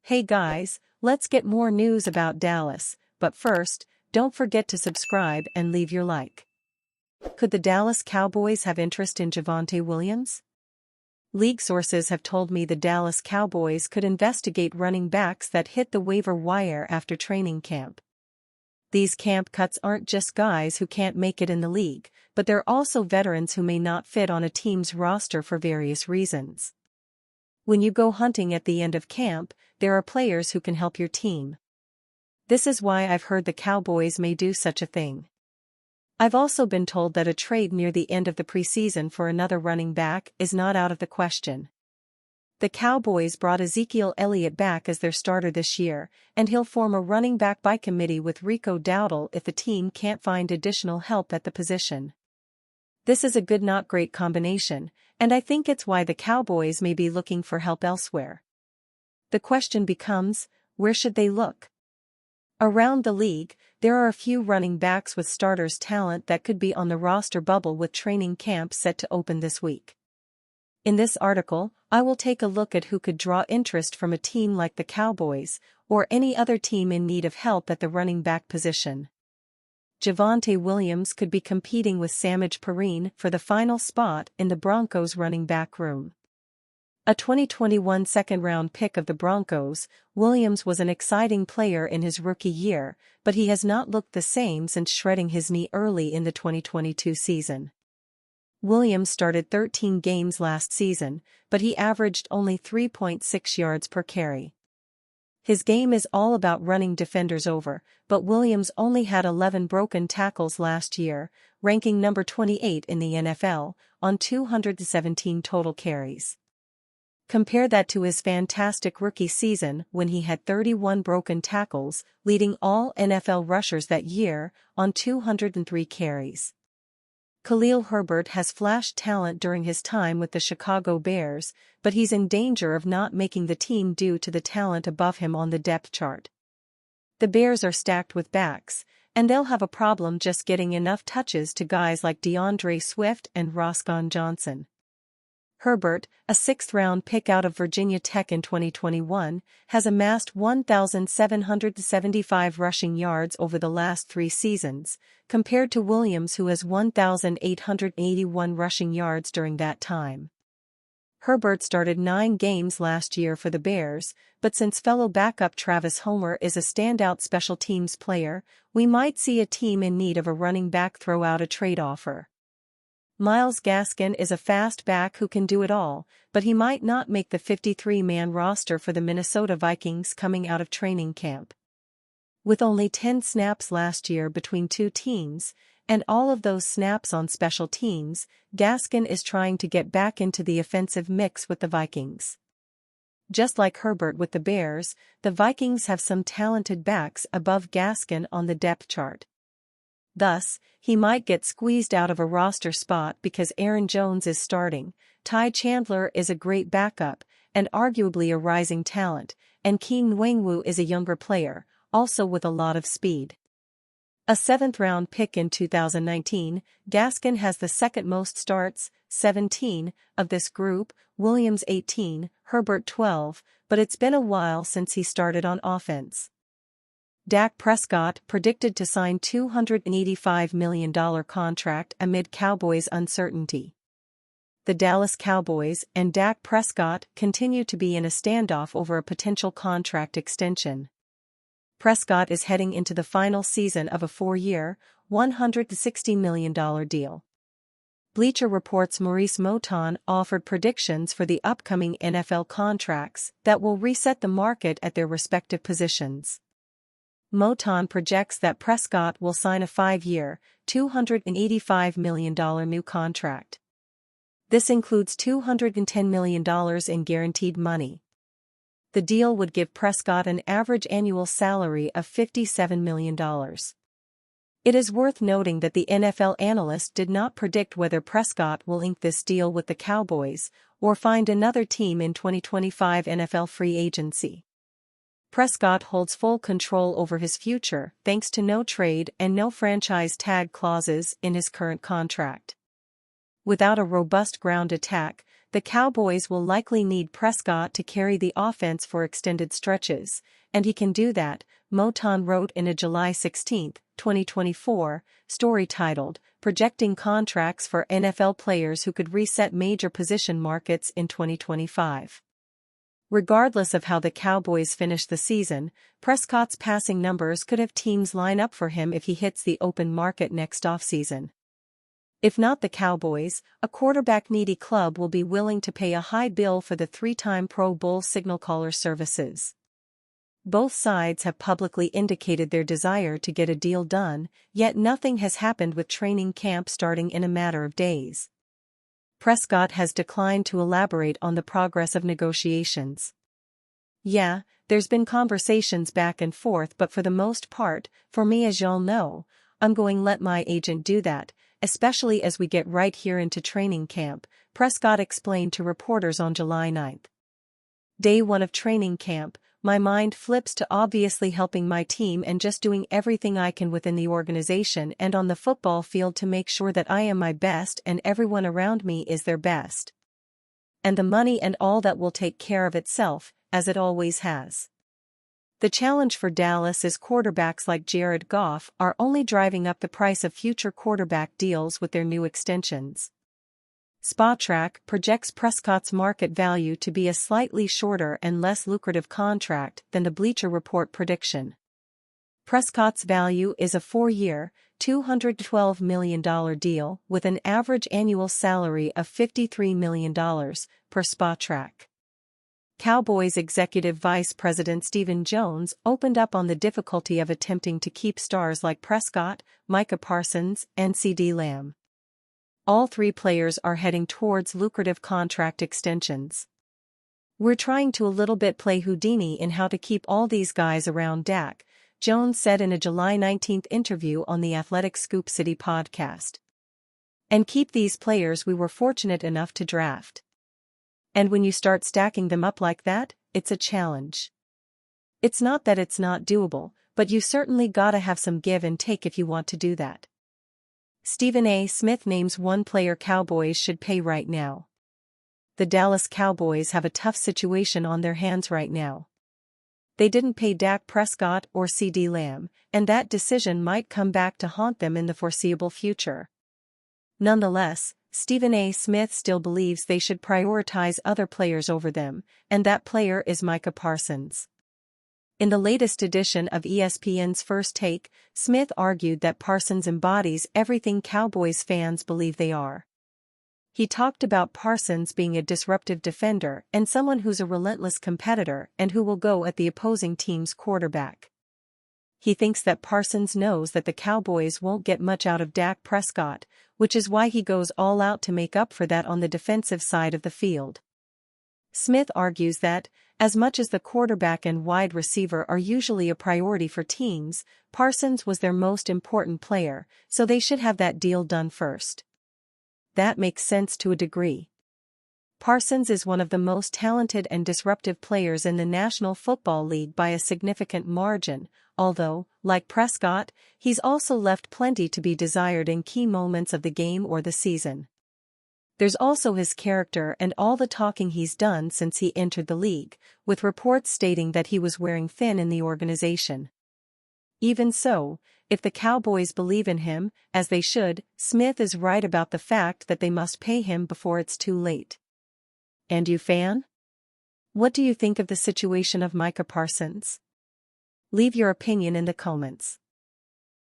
Hey guys, let's get more news about Dallas, but first, don't forget to subscribe and leave your like. Could the Dallas Cowboys have interest in Javonte Williams? League sources have told me the Dallas Cowboys could investigate running backs that hit the waiver wire after training camp. These camp cuts aren't just guys who can't make it in the league, but they're also veterans who may not fit on a team's roster for various reasons. When you go hunting at the end of camp, there are players who can help your team. This is why I've heard the Cowboys may do such a thing. I've also been told that a trade near the end of the preseason for another running back is not out of the question. The Cowboys brought Ezekiel Elliott back as their starter this year, and he'll form a running back by committee with Rico Dowdle if the team can't find additional help at the position. This is a good not great combination, and I think it's why the Cowboys may be looking for help elsewhere. The question becomes, where should they look? Around the league, there are a few running backs with starters talent that could be on the roster bubble with training camp set to open this week. In this article, I will take a look at who could draw interest from a team like the Cowboys, or any other team in need of help at the running back position. Javonte Williams could be competing with Samaje Perine for the final spot in the Broncos running back room. A 2021 second-round pick of the Broncos, Williams was an exciting player in his rookie year, but he has not looked the same since shredding his knee early in the 2022 season. Williams started 13 games last season, but he averaged only 3.6 yards per carry. His game is all about running defenders over, but Williams only had 11 broken tackles last year, ranking number 28 in the NFL, on 217 total carries. Compare that to his fantastic rookie season when he had 31 broken tackles, leading all NFL rushers that year, on 203 carries. Khalil Herbert has flashed talent during his time with the Chicago Bears, but he's in danger of not making the team due to the talent above him on the depth chart. The Bears are stacked with backs, and they'll have a problem just getting enough touches to guys like DeAndre Swift and Roscoe Johnson. Herbert, a sixth-round pick out of Virginia Tech in 2021, has amassed 1,775 rushing yards over the last 3 seasons, compared to Williams who has 1,881 rushing yards during that time. Herbert started 9 games last year for the Bears, but since fellow backup Travis Homer is a standout special teams player, we might see a team in need of a running back throw out a trade offer. Myles Gaskin is a fast back who can do it all, but he might not make the 53-man roster for the Minnesota Vikings coming out of training camp. With only 10 snaps last year between 2 teams, and all of those snaps on special teams, Gaskin is trying to get back into the offensive mix with the Vikings. Just like Herbert with the Bears, the Vikings have some talented backs above Gaskin on the depth chart. Thus, he might get squeezed out of a roster spot because Aaron Jones is starting, Ty Chandler is a great backup, and arguably a rising talent, and King Nwangwu is a younger player, also with a lot of speed. A 7th-round pick in 2019, Gaskin has the second most starts, 17, of this group, Williams 18, Herbert 12, but it's been a while since he started on offense. Dak Prescott predicted to sign $285 million contract amid Cowboys uncertainty. The Dallas Cowboys and Dak Prescott continue to be in a standoff over a potential contract extension. Prescott is heading into the final season of a 4-year, $160 million deal. Bleacher Report's Maurice Moton offered predictions for the upcoming NFL contracts that will reset the market at their respective positions. Moton projects that Prescott will sign a 5-year, $285 million new contract. This includes $210 million in guaranteed money. The deal would give Prescott an average annual salary of $57 million. It is worth noting that the NFL analyst did not predict whether Prescott will ink this deal with the Cowboys or find another team in 2025 NFL free agency. Prescott holds full control over his future thanks to no trade and no franchise tag clauses in his current contract. Without a robust ground attack, the Cowboys will likely need Prescott to carry the offense for extended stretches, and he can do that, Moton wrote in a July 16, 2024, story titled, Projecting Contracts for NFL Players Who Could Reset Major Position Markets in 2025. Regardless of how the Cowboys finish the season, Prescott's passing numbers could have teams line up for him if he hits the open market next offseason. If not the Cowboys, a quarterback-needy club will be willing to pay a high bill for the three-time Pro Bowl signal caller services. Both sides have publicly indicated their desire to get a deal done, yet nothing has happened with training camp starting in a matter of days. Prescott has declined to elaborate on the progress of negotiations. "Yeah, there's been conversations back and forth, but for the most part, for me, as y'all know, I'm going to let my agent do that, especially as we get right here into training camp," Prescott explained to reporters on July 9. "Day one of training camp, my mind flips to obviously helping my team and just doing everything I can within the organization and on the football field to make sure that I am my best and everyone around me is their best. And the money and all that will take care of itself, as it always has." The challenge for Dallas is quarterbacks like Jared Goff are only driving up the price of future quarterback deals with their new extensions. Spotrac projects Prescott's market value to be a slightly shorter and less lucrative contract than the Bleacher Report prediction. Prescott's value is a 4-year, $212 million deal with an average annual salary of $53 million, per Spotrac. Cowboys Executive Vice President Stephen Jones opened up on the difficulty of attempting to keep stars like Prescott, Micah Parsons, and CeeDee Lamb. All three players are heading towards lucrative contract extensions. "We're trying to a little bit play Houdini in how to keep all these guys around Dak," Jones said in a July 19 interview on the Athletic Scoop City podcast. "And keep these players we were fortunate enough to draft. And when you start stacking them up like that, it's a challenge. It's not that it's not doable, but you certainly gotta have some give and take if you want to do that." Stephen A. Smith names one player Cowboys should pay right now. The Dallas Cowboys have a tough situation on their hands right now. They didn't pay Dak Prescott or CeeDee Lamb, and that decision might come back to haunt them in the foreseeable future. Nonetheless, Stephen A. Smith still believes they should prioritize other players over them, and that player is Micah Parsons. In the latest edition of ESPN's First Take, Smith argued that Parsons embodies everything Cowboys fans believe they are. He talked about Parsons being a disruptive defender and someone who's a relentless competitor and who will go at the opposing team's quarterback. He thinks that Parsons knows that the Cowboys won't get much out of Dak Prescott, which is why he goes all out to make up for that on the defensive side of the field. Smith argues that, as much as the quarterback and wide receiver are usually a priority for teams, Parsons was their most important player, so they should have that deal done first. That makes sense to a degree. Parsons is one of the most talented and disruptive players in the National Football League by a significant margin, although, like Prescott, he's also left plenty to be desired in key moments of the game or the season. There's also his character and all the talking he's done since he entered the league, with reports stating that he was wearing thin in the organization. Even so, if the Cowboys believe in him, as they should, Smith is right about the fact that they must pay him before it's too late. And you, fan? What do you think of the situation of Micah Parsons? Leave your opinion in the comments.